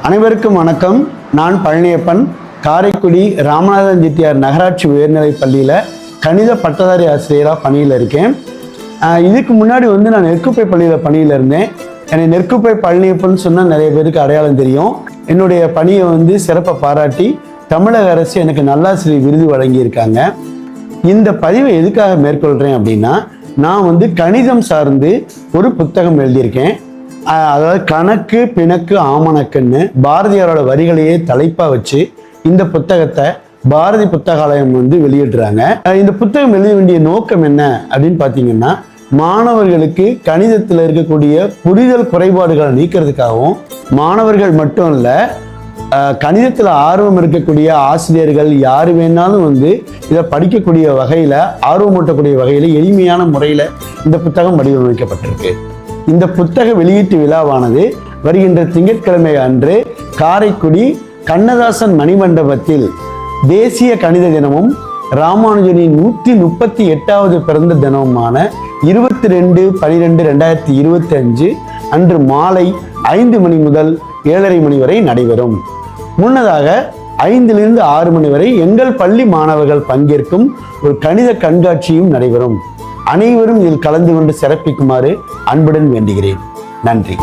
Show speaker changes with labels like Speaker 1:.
Speaker 1: அனைவருக்கும் வணக்கம். நான் பழனியப்பன், காரைக்குடி ராமநாதன் செட்டியார் நகராட்சி உயர்நிலைப் பள்ளியில் கணித பட்டதாரி ஆசிரியராக பணியில் இருக்கேன். இதுக்கு முன்னாடி நான் நெற்குப்பை பள்ளியில் பணியில் இருந்தேன். என்னை நெற்குப்பை பழனியப்பன் சொன்னால் நிறைய பேருக்கு அடையாளம் தெரியும். என்னுடைய பணியை சிறப்பாக பாராட்டி தமிழக அரசு எனக்கு நல்லாசிரியர் விருது வழங்கியிருக்காங்க. இந்த பதிவை எதுக்காக மேற்கொள்கிறேன் அப்படின்னா, நான் கணிதம் சார்ந்து ஒரு புத்தகம் எழுதியிருக்கேன். அதாவது கணக்கு பிணக்கு ஆமணக்குன்னு பாரதியாரோட வரிகளையே தலைப்பா வச்சு இந்த புத்தகத்தை பாரதி புத்தகாலயம் வெளியிடுறாங்க. இந்த புத்தகம் எழுத வேண்டிய நோக்கம் என்ன அப்படின்னு பார்த்தீங்கன்னா, மாணவர்களுக்கு கணிதத்தில் இருக்கக்கூடிய புரிதல் குறைபாடுகளை நீக்கிறதுக்காகவும், மாணவர்கள் மட்டும் இல்லை, கணிதத்தில் ஆர்வம் இருக்கக்கூடிய ஆசிரியர்கள் யார் வேணாலும் இதை படிக்கக்கூடிய வகையில், ஆர்வமூட்டக்கூடிய வகையில் எளிமையான முறையில் இந்த புத்தகம் வடிவமைக்கப்பட்டிருக்கு. இந்த புத்தக வெளியீட்டு விழாவானது வருகின்ற திங்கட்கிழமை அன்று காரைக்குடி கண்ணதாசன் மணிமண்டபத்தில் தேசிய கணித தினமும் ராமானுஜனின் 138வது பிறந்த தினமுமான 22/12/2025 அன்று மாலை 5 மணி முதல் 7:30 மணி வரை நடைபெறும். முன்னதாக 5லிருந்து 6 மணி வரை எங்கள் பள்ளி மாணவர்கள் பங்கேற்கும் ஒரு கணித கண்காட்சியும் நடைபெறும். அனைவரும் இதில் கலந்து கொண்டு சிறப்பிக்குமாறு அன்புடன் வேண்டுகிறேன். நன்றி.